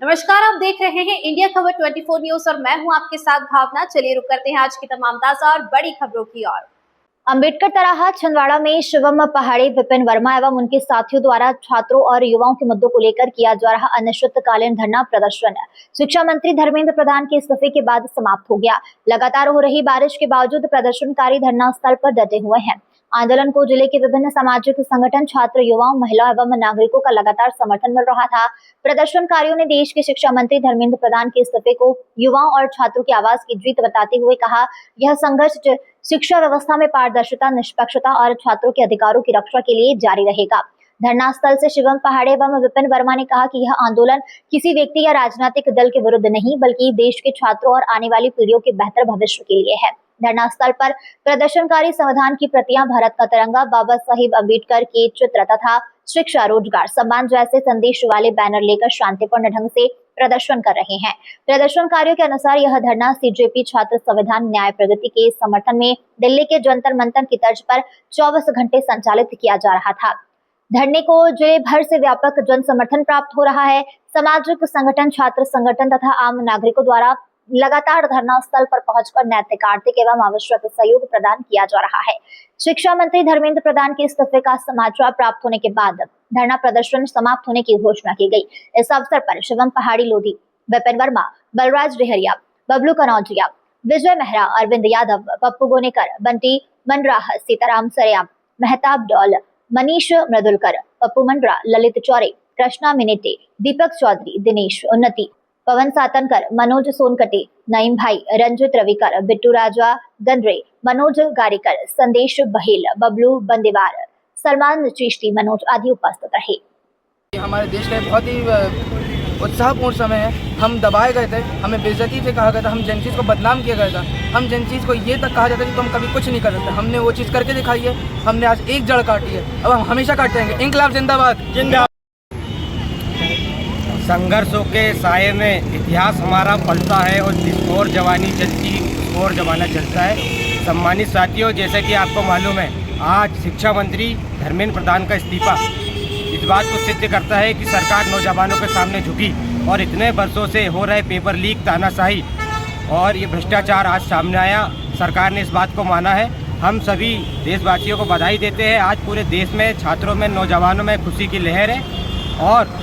नमस्कार, आप देख रहे हैं इंडिया खबर 24 न्यूज और मैं हूं आपके साथ भावना। चलिए रुक करते हैं आज की तमाम ताजा और बड़ी खबरों की ओर। अंबेडकर तराहा छिंदवाड़ा में शिवम पहाड़ी, विपिन वर्मा एवं उनके साथियों द्वारा छात्रों और युवाओं के मुद्दों को लेकर किया जा रहा अनिश्चितकालीन धरना प्रदर्शन शिक्षा मंत्री धर्मेंद्र प्रधान के इस्तीफे के बाद समाप्त हो गया। लगातार हो रही बारिश के बावजूद प्रदर्शनकारी धरना स्थल पर डटे हुए हैं। आंदोलन को जिले के विभिन्न सामाजिक संगठन, छात्र, युवाओं, महिला एवं नागरिकों का लगातार समर्थन मिल रहा था। प्रदर्शनकारियों ने देश के शिक्षा मंत्री धर्मेंद्र प्रधान के इस्तीफे को युवाओं और छात्रों की आवाज की जीत बताते हुए कहा, यह संघर्ष शिक्षा व्यवस्था में पारदर्शिता, निष्पक्षता और छात्रों के अधिकारों की रक्षा के लिए जारी रहेगा। धरना स्थल से शिवम पहाड़े एवं विपिन वर्मा ने कहा कि यह आंदोलन किसी व्यक्ति या राजनीतिक दल के विरुद्ध नहीं, बल्कि देश के छात्रों और आने वाली पीढ़ियों के बेहतर भविष्य के लिए है। धरना स्थल पर प्रदर्शनकारी संविधान की प्रतियां, भारत का तिरंगा, बाबा साहिब अम्बेडकर के चित्र तथा शिक्षा, रोजगार, सम्मान जैसे संदेश वाले बैनर लेकर शांतिपूर्ण ढंग से प्रदर्शन कर रहे हैं। प्रदर्शनकारियों के अनुसार यह धरना सीजेपी छात्र संविधान न्याय प्रगति के समर्थन में दिल्ली के जंतर मंतर की तर्ज पर 24 घंटे संचालित किया जा रहा था। धरने को जिले भर से व्यापक जन समर्थन प्राप्त हो रहा है। सामाजिक संगठन, छात्र संगठन तथा आम नागरिकों द्वारा लगातार धरना स्थल पर पहुंचकर नैतिक, आर्थिक एवं आवश्यक सहयोग प्रदान किया जा रहा है। शिक्षा मंत्री धर्मेंद्र प्रधान के इस्तीफे का समाचार प्राप्त होने के बाद धरना प्रदर्शन समाप्त होने की घोषणा की गई। इस अवसर पर शिवम पहाड़ी लोधी, विपिन वर्मा, बलराज डेहरिया, बबलू कनौजिया, विजय मेहरा, अरविंद यादव, पप्पू गोनेकर, बंटी मनराह, सीताराम सरेयाम, मेहताब डॉल, मनीष मृदुलकर, पप्पू मंडरा, ललित चौरे, कृष्णा मिनेटे, दीपक चौधरी, दिनेश उन्नति, पवन सातनकर, मनोज सोनकटे, नईम भाई, रंजित रविकर, बिट्टू राजा गंद्रे, मनोज गारीकर, संदेश बहेल, बबलू बंदेवार, सलमान चिश्ती, मनोज आदि उपस्थित रहे। हमारे देश का बहुत ही उत्साहपूर्ण समय है। हम दबाए गए थे, हमें बेइज्जती से कहा गया था, हम जेनसीज को बदनाम किया गया था, हम जेनसीज को ये तक कहा जाता है कि तुम कभी कुछ नहीं कर सकते। हमने वो चीज़ करके दिखाई है। हमने आज एक जड़ काटी है, अब हम हमेशा काटते रहेंगे। इंकलाब जिंदाबाद जिंदाबाद। संघर्षों के साये में इतिहास हमारा पलता है और जिस और जवानी चलती उस और जमाना चलता है। सम्मानित साथियों, जैसे कि आपको मालूम है, आज शिक्षा मंत्री धर्मेंद्र प्रधान का इस्तीफा इस बात को सिद्ध करता है कि सरकार नौजवानों के सामने झुकी और इतने वर्षों से हो रहे पेपर लीक, तानाशाही और ये भ्रष्टाचार आज सामने आया। सरकार ने इस बात को माना है। हम सभी देशवासियों को बधाई देते हैं। आज पूरे देश में छात्रों में, नौजवानों में खुशी की लहर है और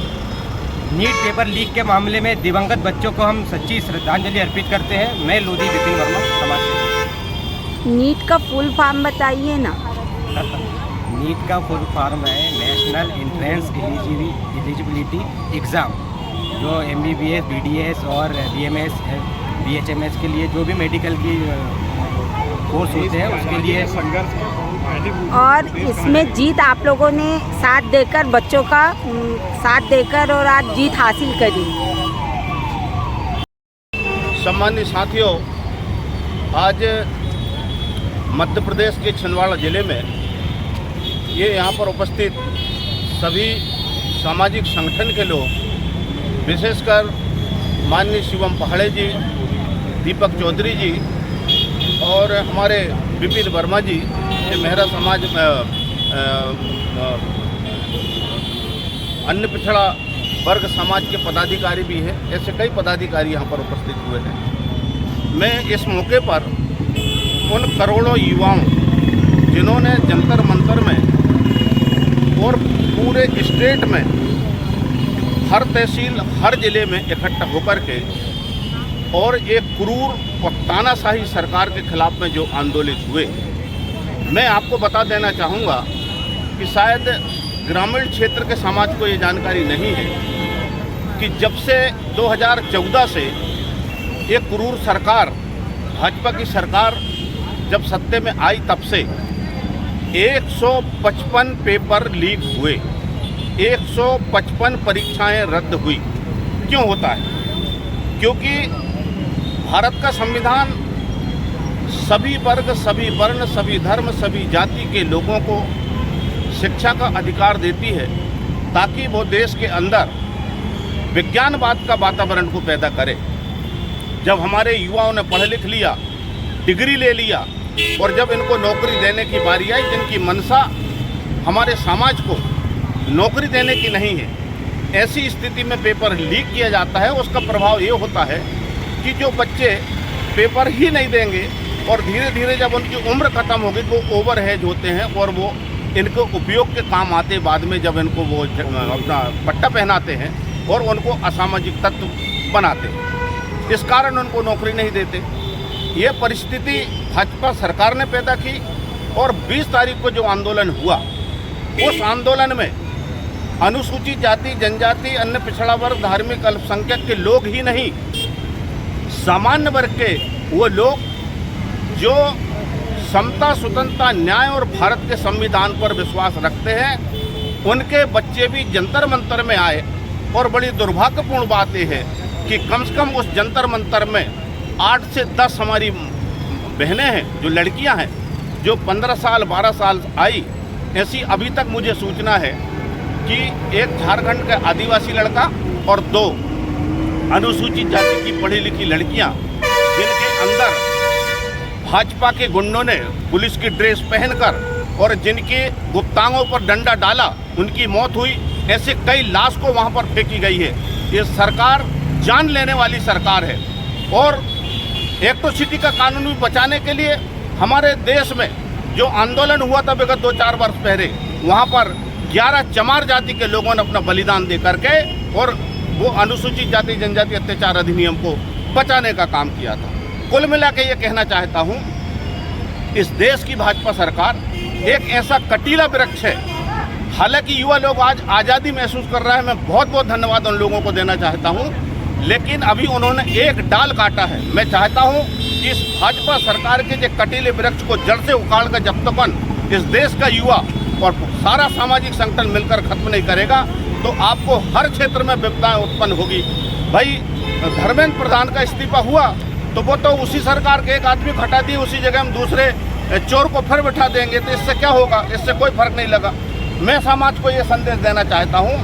नीट पेपर लीक के मामले में दिवंगत बच्चों को हम सच्ची श्रद्धांजलि अर्पित करते हैं। मैं लोधी विपिन वर्मा, समाज सेवी। नीट का फुल फॉर्म बताइए ना। नीट का फुल फॉर्म है नेशनल एंट्रेंस एलिजिबिलिटी एग्ज़ाम, जो MBBS, BDS और BMS, BHMS के लिए जो भी मेडिकल की कोर्स होते हैं उसके लिए संघर्ष। और इसमें जीत आप लोगों ने साथ देकर, बच्चों का साथ देकर और आज जीत हासिल करी। सम्मानित साथियों, आज मध्य प्रदेश के छिंदवाड़ा जिले में ये यहाँ पर उपस्थित सभी सामाजिक संगठन के लोग, विशेषकर माननीय शिवम पहाड़े जी, दीपक चौधरी जी और हमारे विपिन वर्मा जी, ये मेहरा समाज अन्य पिछड़ा वर्ग समाज के पदाधिकारी भी हैं। ऐसे कई पदाधिकारी यहाँ पर उपस्थित हुए हैं। मैं इस मौके पर उन करोड़ों युवाओं जिन्होंने जंतर मंतर में और पूरे स्टेट में, हर तहसील, हर जिले में इकट्ठा होकर के और एक क्रूर और तानाशाही सरकार के खिलाफ में जो आंदोलित हुए, मैं आपको बता देना चाहूँगा कि शायद ग्रामीण क्षेत्र के समाज को ये जानकारी नहीं है कि जब से 2014 से ये क्रूर सरकार, भाजपा की सरकार जब सत्ते में आई, तब से 155 पेपर लीक हुए, 155 परीक्षाएं रद्द हुई। क्यों होता है? क्योंकि भारत का संविधान सभी वर्ग, सभी वर्ण, सभी धर्म, सभी जाति के लोगों को शिक्षा का अधिकार देती है ताकि वो देश के अंदर विज्ञानवाद का वातावरण को पैदा करे। जब हमारे युवाओं ने पढ़ लिख लिया, डिग्री ले लिया और जब इनको नौकरी देने की बारी आई, जिनकी मंशा हमारे समाज को नौकरी देने की नहीं है, ऐसी स्थिति में पेपर लीक किया जाता है, उसका प्रभाव ये होता है कि जो बच्चे पेपर ही नहीं देंगे और धीरे धीरे जब उनकी उम्र ख़त्म होगी तो वो ओवर एज होते हैं और वो इनको उपयोग के काम आते, बाद में जब इनको वो अपना पट्टा पहनाते हैं और उनको असामाजिक तत्व बनाते हैं। इस कारण उनको नौकरी नहीं देते। ये परिस्थिति भाजपा सरकार ने पैदा की और 20 तारीख को जो आंदोलन हुआ, उस आंदोलन में अनुसूचित जाति, जनजाति, अन्य पिछड़ा वर्ग, धार्मिक अल्पसंख्यक के लोग ही नहीं, सामान्य वर्ग के वो लोग जो समता, स्वतंत्रता, न्याय और भारत के संविधान पर विश्वास रखते हैं, उनके बच्चे भी जंतर मंतर में आए। और बड़ी दुर्भाग्यपूर्ण बात यह है कि कम से कम उस जंतर मंतर में 8 से 10 हमारी बहनें हैं, जो लड़कियां हैं, जो 15 साल 12 साल आई। ऐसी अभी तक मुझे सूचना है कि एक झारखंड का आदिवासी लड़का और 2 अनुसूचित जाति की पढ़ी लिखी लड़कियां, जिनके अंदर भाजपा के गुंडों ने पुलिस की ड्रेस पहनकर और जिनके गुप्तांगों पर डंडा डाला, उनकी मौत हुई। ऐसे कई लाश को वहां पर फेंकी गई है। ये सरकार जान लेने वाली सरकार है। और एट्रोसिटी का कानून भी बचाने के लिए हमारे देश में जो आंदोलन हुआ था विगत 2-4 वर्ष पहले, वहां पर 11 चमार जाति के लोगों ने अपना बलिदान दे करके और वो अनुसूचित जाति जनजाति अत्याचार अधिनियम को बचाने का काम किया था। कुल मिला के ये कहना चाहता हूँ, इस देश की भाजपा सरकार एक ऐसा कटीला वृक्ष है। हालांकि युवा लोग आज आज़ादी महसूस कर रहा है, मैं बहुत बहुत धन्यवाद उन लोगों को देना चाहता हूँ, लेकिन अभी उन्होंने एक डाल काटा है। मैं चाहता हूँ कि इस भाजपा सरकार के जो कटीले वृक्ष को जड़ से उखाड़ कर जब तक इस देश का युवा और सारा सामाजिक संगठन मिलकर खत्म नहीं करेगा तो आपको हर क्षेत्र में विपदाएं उत्पन्न होगी। भाई धर्मेंद्र प्रधान का इस्तीफा हुआ तो वो तो उसी सरकार के एक आदमी हटा दिए, उसी जगह हम दूसरे चोर को फिर बिठा देंगे, तो इससे क्या होगा? इससे कोई फर्क नहीं लगा। मैं समाज को ये संदेश देना चाहता हूँ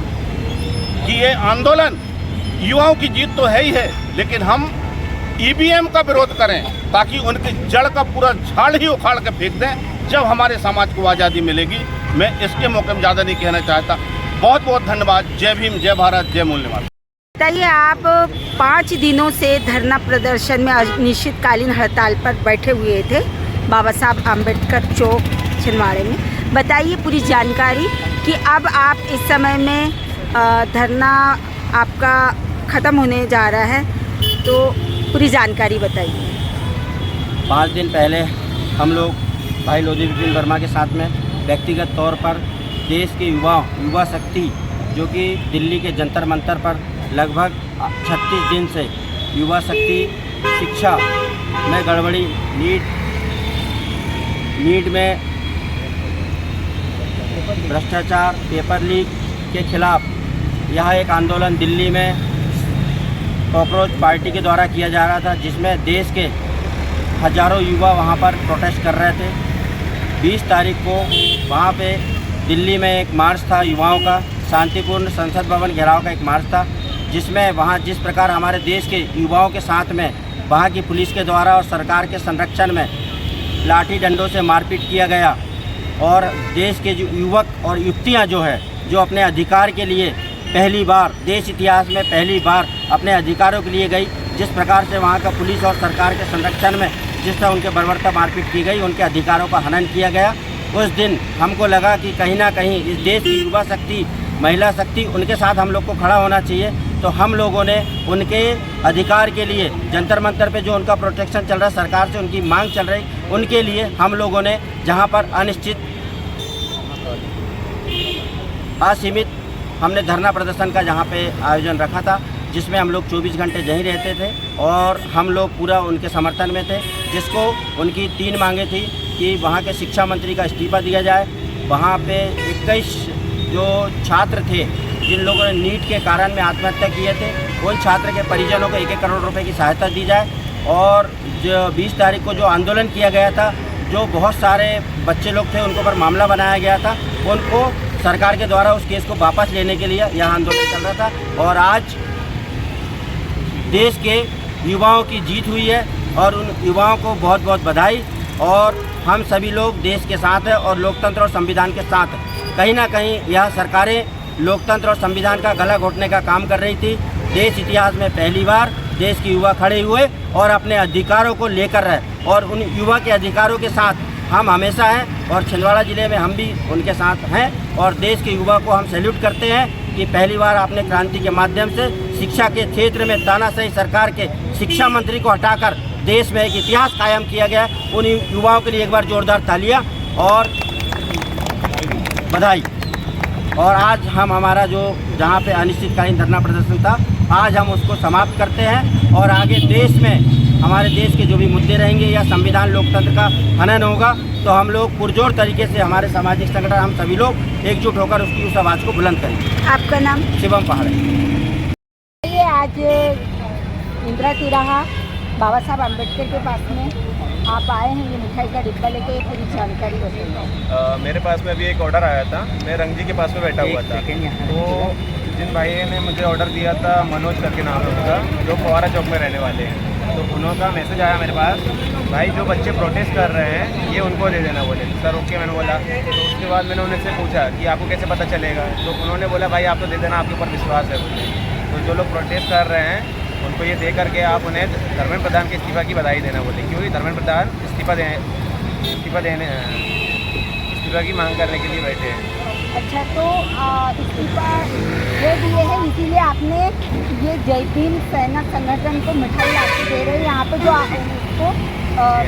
कि ये आंदोलन युवाओं की जीत तो है ही है, लेकिन हम ईवीएम का विरोध करें ताकि उनकी जड़ का पूरा झाड़ ही उखाड़ के फेंक दें जब हमारे समाज को आज़ादी मिलेगी। मैं इसके मौके में ज़्यादा नहीं कहना चाहता। बहुत बहुत धन्यवाद। जय भीम, जय भारत, जय मूल्यवान। बताइए, आप 5 दिनों से धरना प्रदर्शन में अनिश्चितकालीन हड़ताल पर बैठे हुए थे बाबा साहब आम्बेडकर चौक छिंदवाड़े में। बताइए पूरी जानकारी कि अब आप इस समय में धरना आपका ख़त्म होने जा रहा है, तो पूरी जानकारी बताइए। 5 दिन पहले हम लोग भाई लोधी विपिन वर्मा के साथ में व्यक्तिगत तौर पर देश के युवा शक्ति जो कि दिल्ली के जंतर मंतर पर लगभग 36 दिन से युवा शक्ति शिक्षा में गड़बड़ी, नीट में भ्रष्टाचार, पेपर लीक के खिलाफ यह एक आंदोलन दिल्ली में कॉकरोच पार्टी के द्वारा किया जा रहा था, जिसमें देश के हजारों युवा वहां पर प्रोटेस्ट कर रहे थे। 20 तारीख को वहां पे दिल्ली में एक मार्च था युवाओं का, शांतिपूर्ण संसद भवन घेराव का एक मार्च था, जिसमें वहां जिस प्रकार हमारे देश के युवाओं के साथ में वहां की पुलिस के द्वारा और सरकार के संरक्षण में लाठी डंडों से मारपीट किया गया और देश के जो युवक और युवतियां जो अपने अधिकार के लिए पहली बार देश इतिहास में पहली बार अपने अधिकारों के लिए गई, जिस प्रकार से वहां का पुलिस और सरकार के संरक्षण में जिस तरह उनके बर्बरता मारपीट की गई, उनके अधिकारों का हनन किया गया, उस दिन हमको लगा कि कहीं ना कहीं इस देश की युवा शक्ति, महिला शक्ति, उनके साथ हम लोग को खड़ा होना चाहिए। तो हम लोगों ने उनके अधिकार के लिए जंतर मंतर पे जो उनका प्रोटेक्शन चल रहा है, सरकार से उनकी मांग चल रही, उनके लिए हम लोगों ने जहां पर अनिश्चित असीमित हमने धरना प्रदर्शन का जहां पे आयोजन रखा था, जिसमें हम लोग 24 घंटे यहीं रहते थे और हम लोग पूरा उनके समर्थन में थे, जिसको उनकी 3 मांगे थी कि वहाँ के शिक्षा मंत्री का इस्तीफा दिया जाए, वहाँ पे 21 जो छात्र थे जिन लोगों ने नीट के कारण में आत्महत्या किए थे, उन छात्र के परिजनों को 1-1 करोड़ रुपए की सहायता दी जाए। और जो 20 तारीख को जो आंदोलन किया गया था, जो बहुत सारे बच्चे लोग थे उनको पर मामला बनाया गया था, उनको सरकार के द्वारा उस केस को वापस लेने के लिए यह आंदोलन चल रहा था। और आज देश के युवाओं की जीत हुई है और उन युवाओं को बहुत बहुत बधाई। और हम सभी लोग देश के साथ हैं और लोकतंत्र और संविधान के साथ हैं। कहीं ना कहीं यह सरकारें लोकतंत्र और संविधान का गला घोटने का काम कर रही थी। देश इतिहास में पहली बार देश के युवा खड़े हुए और अपने अधिकारों को लेकर रहे और उन युवा के अधिकारों के साथ हम हमेशा हैं और छिंदवाड़ा ज़िले में हम भी उनके साथ हैं और देश के युवा को हम सैल्यूट करते हैं कि पहली बार आपने क्रांति के माध्यम से शिक्षा के क्षेत्र में तानाशाही सरकार के शिक्षा मंत्री को हटाकर देश में एक इतिहास कायम किया गया। उन युवाओं के लिए एक बार जोरदार तालियां और बधाई। और आज हम हमारा जो जहां पे अनिश्चितकालीन धरना प्रदर्शन था, आज हम उसको समाप्त करते हैं और आगे देश में हमारे देश के जो भी मुद्दे रहेंगे या संविधान लोकतंत्र का हनन होगा तो हम लोग पुरजोर तरीके से हमारे सामाजिक संगठन हम सभी लोग एकजुट होकर उसकी उस आवाज़ को बुलंद करेंगे। आपका नाम? शिवम पहाड़े। ये आज इंदिरा तिराहा बाबा साहब अम्बेडकर के पास में आप आए हैं, ये मिठाई का डिब्बा लेके पूरी जानकारी बताइए। मेरे पास में अभी एक ऑर्डर आया था, मैं रंगजी के पास में बैठा हुआ था, तो जिन भाई ने मुझे ऑर्डर दिया था, मनोज करके नाम है उनका, जो फवारा चौक में रहने वाले हैं, तो उनका मैसेज आया मेरे पास, भाई जो बच्चे प्रोटेस्ट कर रहे हैं ये उनको दे देना बोले। सर ओके मैंने बोला। तो उसके बाद मैंने उनसे पूछा कि आपको कैसे पता चलेगा, तो उन्होंने बोला भाई आप तो दे देना, आपके ऊपर विश्वास है बोले। तो जो लोग प्रोटेस्ट कर रहे हैं उनको ये दे करके आप उन्हें धर्मेंद्र प्रधान के इस्तीफा की बधाई देना बोले, क्योंकि धर्मेंद्र प्रधान इस्तीफा की मांग करने के लिए बैठे हैं। अच्छा, तो इस्तीफा दे दिए हैं, इसीलिए आपने ये जय भीम सेना संगठन को मिठाई लाके दे रहे हैं यहाँ पे, जो उसको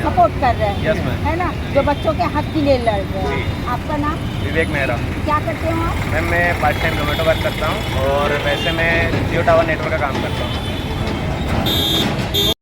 सपोर्ट कर रहे हैं। Yes ma'am. है ना, जो बच्चों के हक के लिए लड़ रहे हैं। आपका नाम? विवेक मेहरा। क्या करते हो आप? मैम मैं पार्ट टाइम जोमेटो वर्क करता हूँ और वैसे मैं जियो टावर नेटवर्क का काम करता हूँ। तो